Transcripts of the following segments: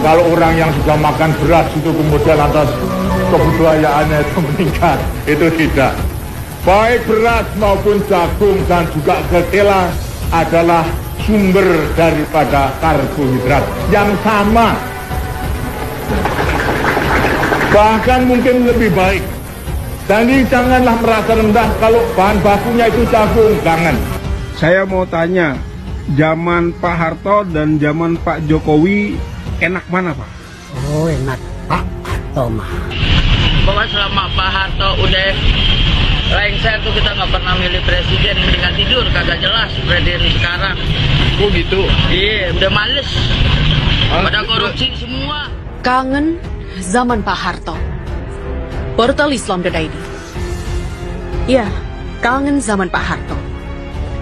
kalau orang yang sudah makan beras itu kemudian lantas kebudayaannya itu meningkat. Itu tidak. Baik beras maupun jagung dan juga ketela adalah sumber daripada karbohidrat yang sama. Bahkan mungkin lebih baik. Jadi janganlah merasa rendah kalau bahan bakunya itu jagung, jangan. Saya mau tanya, zaman Pak Harto dan zaman Pak Jokowi enak mana Pak? Oh enak Pak Harto mah. Pokoknya selama Pak Harto udah lengser tuh kita nggak pernah milih presiden, mendingan tidur, kagak jelas presiden sekarang. Oh gitu? Iya, udah males. Pada korupsi semua. Kangen zaman Pak Harto. Portal Islam.id. Ya, kangen zaman Pak Harto.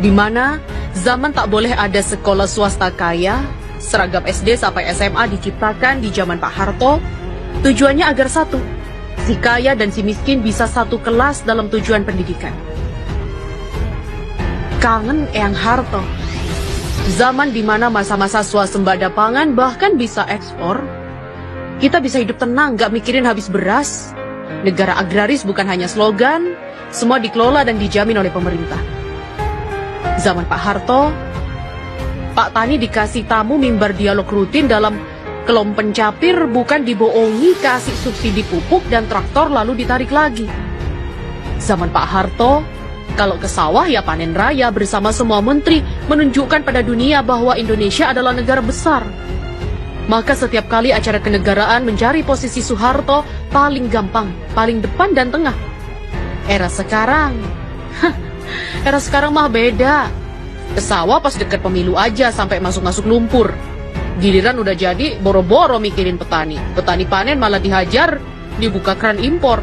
Di mana zaman tak boleh ada sekolah swasta kaya, seragam SD sampai SMA diciptakan di zaman Pak Harto. Tujuannya agar satu, si kaya dan si miskin bisa satu kelas dalam tujuan pendidikan. Kangen Eyang Harto. Zaman di mana masa-masa swasembada pangan bahkan bisa ekspor. Kita bisa hidup tenang, gak mikirin habis beras. Negara agraris bukan hanya slogan, semua dikelola dan dijamin oleh pemerintah. Zaman Pak Harto, Pak Tani dikasih tamu mimbar dialog rutin dalam kelom pencapir, bukan dibohongi kasih subsidi pupuk dan traktor lalu ditarik lagi. Zaman Pak Harto, kalau ke sawah ya panen raya bersama semua menteri, menunjukkan pada dunia bahwa Indonesia adalah negara besar. Maka setiap kali acara kenegaraan mencari posisi Soeharto paling gampang, paling depan dan tengah. Era sekarang mah beda. Ke sawah pas deket pemilu aja sampai masuk-masuk lumpur. Giliran udah jadi, boro-boro mikirin petani. Petani panen malah dihajar, dibuka keran impor.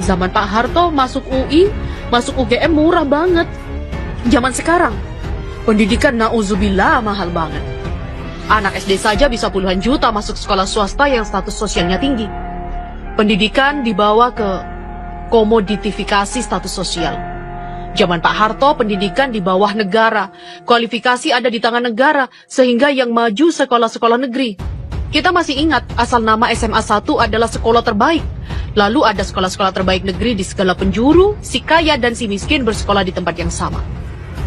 Zaman Pak Harto masuk UI, masuk UGM murah banget. Zaman sekarang, pendidikan nauzubillah mahal banget. Anak SD saja bisa puluhan juta masuk sekolah swasta yang status sosialnya tinggi. Pendidikan dibawa ke komoditifikasi status sosial. Zaman Pak Harto, pendidikan di bawah negara. Kualifikasi ada di tangan negara, sehingga yang maju sekolah-sekolah negeri. Kita masih ingat, asal nama SMA 1 adalah sekolah terbaik. Lalu ada sekolah-sekolah terbaik negeri di segala penjuru, si kaya dan si miskin bersekolah di tempat yang sama.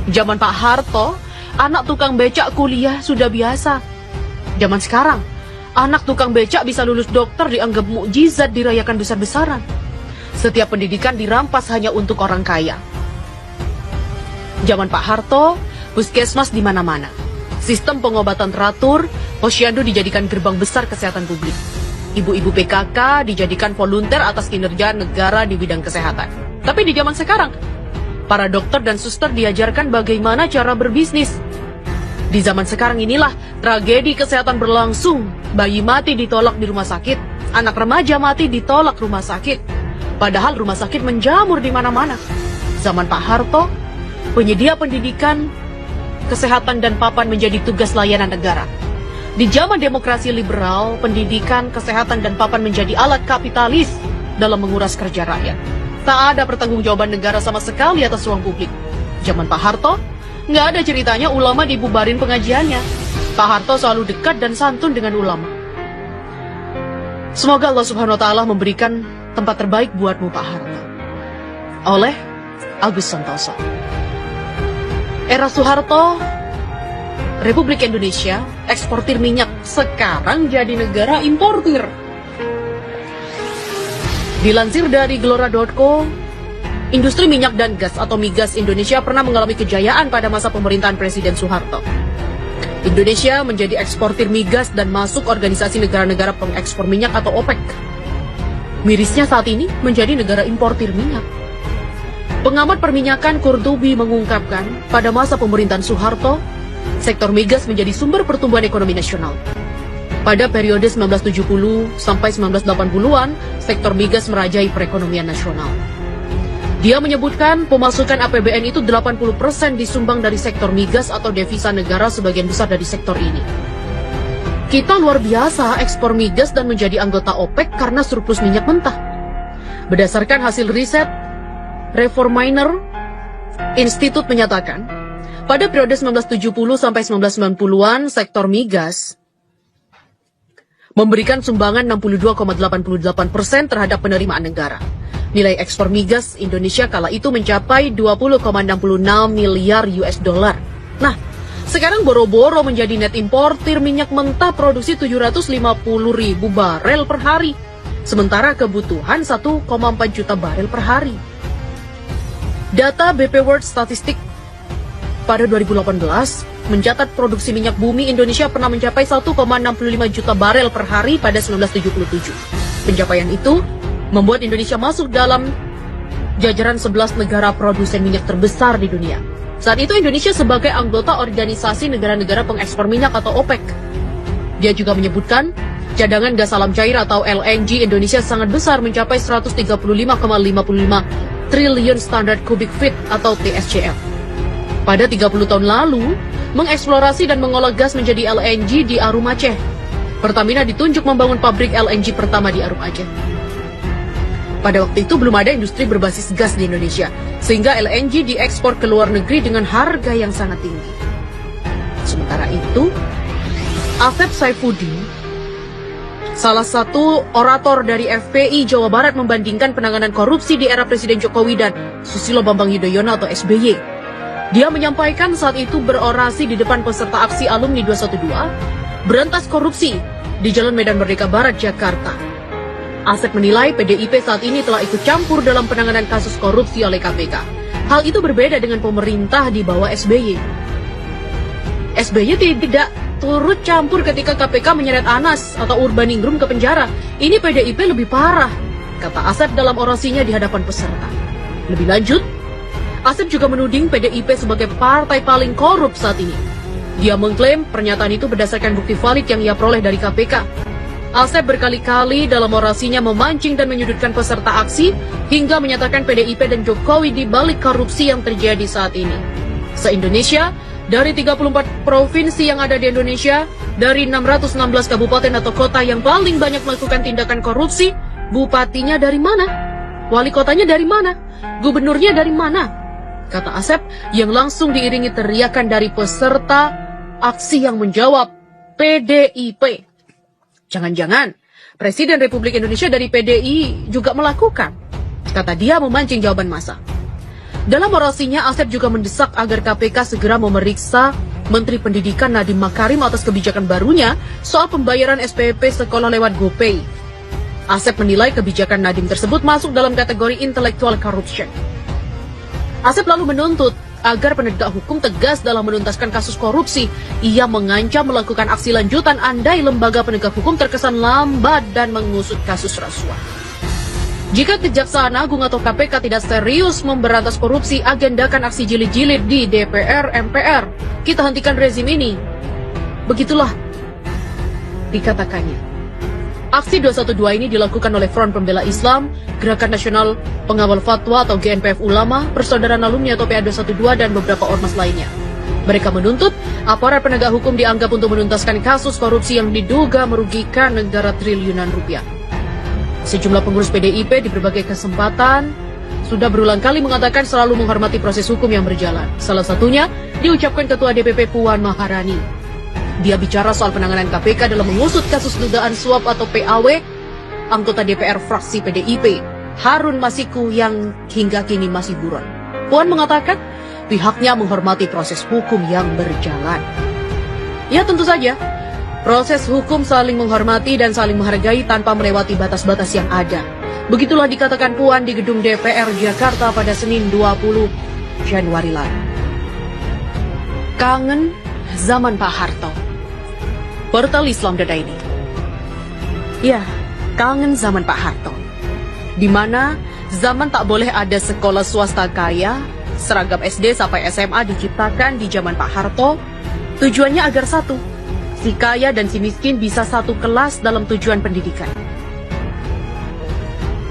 Zaman Pak Harto, anak tukang becak kuliah sudah biasa. Zaman sekarang, anak tukang becak bisa lulus dokter dianggap mukjizat dirayakan besar-besaran. Setiap pendidikan dirampas hanya untuk orang kaya. Zaman Pak Harto, puskesmas di mana-mana. Sistem pengobatan teratur, posyandu dijadikan gerbang besar kesehatan publik. Ibu-ibu PKK dijadikan volunteer atas kinerja negara di bidang kesehatan. Tapi di zaman sekarang, para dokter dan suster diajarkan bagaimana cara berbisnis. Di zaman sekarang inilah tragedi kesehatan berlangsung. Bayi mati ditolak di rumah sakit, anak remaja mati ditolak rumah sakit. Padahal rumah sakit menjamur di mana-mana. Zaman Pak Harto, penyedia pendidikan, kesehatan dan papan menjadi tugas layanan negara. Di zaman demokrasi liberal, pendidikan, kesehatan dan papan menjadi alat kapitalis dalam menguras kerja rakyat. Tak ada pertanggungjawaban negara sama sekali atas ruang publik. Zaman Pak Harto, nggak ada ceritanya ulama dibubarin pengajiannya. Pak Harto selalu dekat dan santun dengan ulama. Semoga Allah Subhanahu wa Ta'ala memberikan tempat terbaik buatmu Pak Harto. Oleh Agus Santoso. Era Soeharto, Republik Indonesia eksportir minyak, sekarang jadi negara importir. Dilansir dari Gelora.co, industri minyak dan gas atau migas Indonesia pernah mengalami kejayaan pada masa pemerintahan Presiden Soeharto. Indonesia menjadi eksportir migas dan masuk organisasi negara-negara pengekspor minyak atau OPEC. Mirisnya saat ini menjadi negara importir minyak. Pengamat perminyakan Kurtubi mengungkapkan, pada masa pemerintahan Soeharto, sektor migas menjadi sumber pertumbuhan ekonomi nasional. Pada periode 1970 sampai 1980-an, sektor migas merajai perekonomian nasional. Dia menyebutkan pemasukan APBN itu 80% disumbang dari sektor migas atau devisa negara sebagian besar dari sektor ini. Kita luar biasa ekspor migas dan menjadi anggota OPEC karena surplus minyak mentah. Berdasarkan hasil riset Reforminer Institute menyatakan, pada periode 1970 sampai 1990-an sektor migas memberikan sumbangan 62,88% terhadap penerimaan negara. Nilai ekspor migas Indonesia kala itu mencapai 20,66 miliar US dollar. Nah, sekarang boro-boro menjadi net importir minyak mentah produksi 750 ribu barel per hari, sementara kebutuhan 1,4 juta barel per hari. Data BP World Statistik pada 2018 mencatat produksi minyak bumi Indonesia pernah mencapai 1,65 juta barel per hari pada 1977. Pencapaian itu membuat Indonesia masuk dalam jajaran 11 negara produsen minyak terbesar di dunia. Saat itu Indonesia sebagai anggota organisasi negara-negara pengekspor minyak atau OPEC. Dia juga menyebutkan cadangan gas alam cair atau LNG Indonesia sangat besar mencapai 135,55 triliun standar kubik feet atau TSCF. Pada 30 tahun lalu, mengeksplorasi dan mengolah gas menjadi LNG di Arum Aceh. Pertamina ditunjuk membangun pabrik LNG pertama di Arum Aceh. Pada waktu itu belum ada industri berbasis gas di Indonesia, sehingga LNG diekspor ke luar negeri dengan harga yang sangat tinggi. Sementara itu, Asep Saifuddin, salah satu orator dari FPI Jawa Barat, membandingkan penanganan korupsi di era Presiden Jokowi dan Susilo Bambang Yudhoyono atau SBY. Dia menyampaikan saat itu berorasi di depan peserta aksi alumni 212, berantas korupsi di Jalan Medan Merdeka Barat, Jakarta. Asep menilai PDIP saat ini telah ikut campur dalam penanganan kasus korupsi oleh KPK. Hal itu berbeda dengan pemerintah di bawah SBY. SBY tidak turut campur ketika KPK menyeret Anas atau Urbaningrum ke penjara. Ini PDIP lebih parah, kata Asep dalam orasinya di hadapan peserta. Lebih lanjut, Asep juga menuding PDIP sebagai partai paling korup saat ini. Dia mengklaim pernyataan itu berdasarkan bukti valid yang ia peroleh dari KPK. Asep berkali-kali dalam orasinya memancing dan menyudutkan peserta aksi hingga menyatakan PDIP dan Jokowi di balik korupsi yang terjadi saat ini. Se-Indonesia, dari 34 provinsi yang ada di Indonesia, dari 616 kabupaten atau kota yang paling banyak melakukan tindakan korupsi, bupatinya dari mana? Wali kotanya dari mana? Gubernurnya dari mana? Kata Asep yang langsung diiringi teriakan dari peserta aksi yang menjawab PDIP. Jangan-jangan Presiden Republik Indonesia dari PDI juga melakukan, kata dia memancing jawaban massa. Dalam orasinya, Asep juga mendesak agar KPK segera memeriksa Menteri Pendidikan Nadiem Makarim atas kebijakan barunya soal pembayaran SPP sekolah lewat GoPay. Asep menilai kebijakan Nadiem tersebut masuk dalam kategori intellectual corruption. Asep lalu menuntut agar penegak hukum tegas dalam menuntaskan kasus korupsi. Ia mengancam melakukan aksi lanjutan andai lembaga penegak hukum terkesan lambat dan mengusut kasus rasuah. Jika Kejaksaan Agung atau KPK tidak serius memberantas korupsi, agendakan aksi jilid-jilid di DPR, MPR. Kita hentikan rezim ini. Begitulah dikatakannya. Aksi 212 ini dilakukan oleh Front Pembela Islam, Gerakan Nasional Pengawal Fatwa atau GNPF Ulama, Persaudaraan Alumni atau PA212, dan beberapa ormas lainnya. Mereka menuntut aparat penegak hukum dianggap untuk menuntaskan kasus korupsi yang diduga merugikan negara triliunan rupiah. Sejumlah pengurus PDIP di berbagai kesempatan sudah berulang kali mengatakan selalu menghormati proses hukum yang berjalan. Salah satunya diucapkan Ketua DPP Puan Maharani. Dia bicara soal penanganan KPK dalam mengusut kasus dugaan suap atau PAW anggota DPR fraksi PDIP, Harun Masiku, yang hingga kini masih buron. Puan mengatakan pihaknya menghormati proses hukum yang berjalan. Ya, tentu saja, proses hukum saling menghormati dan saling menghargai tanpa melewati batas-batas yang ada. Begitulah dikatakan Puan di gedung DPR Jakarta pada Senin 20 Januari lalu. Kangen zaman Pak Harto. Portal Islam.id. Ya, kangen zaman Pak Harto. Di mana zaman tak boleh ada sekolah swasta kaya, seragam SD sampai SMA diciptakan di zaman Pak Harto. Tujuannya agar satu, si kaya dan si miskin bisa satu kelas dalam tujuan pendidikan.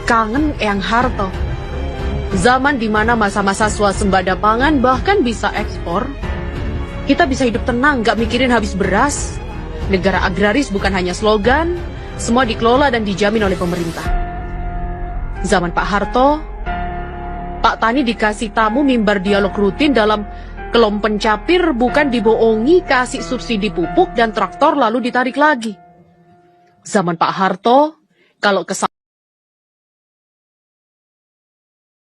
Kangen Eyang Harto. Zaman di mana masa-masa swasembada pangan bahkan bisa ekspor. Kita bisa hidup tenang, gak mikirin habis beras. Negara agraris bukan hanya slogan, semua dikelola dan dijamin oleh pemerintah. Zaman Pak Harto, Pak Tani dikasih tamu mimbar dialog rutin dalam kelom pencapir, bukan dibohongi kasih subsidi pupuk dan traktor lalu ditarik lagi. Zaman Pak Harto, kalau ke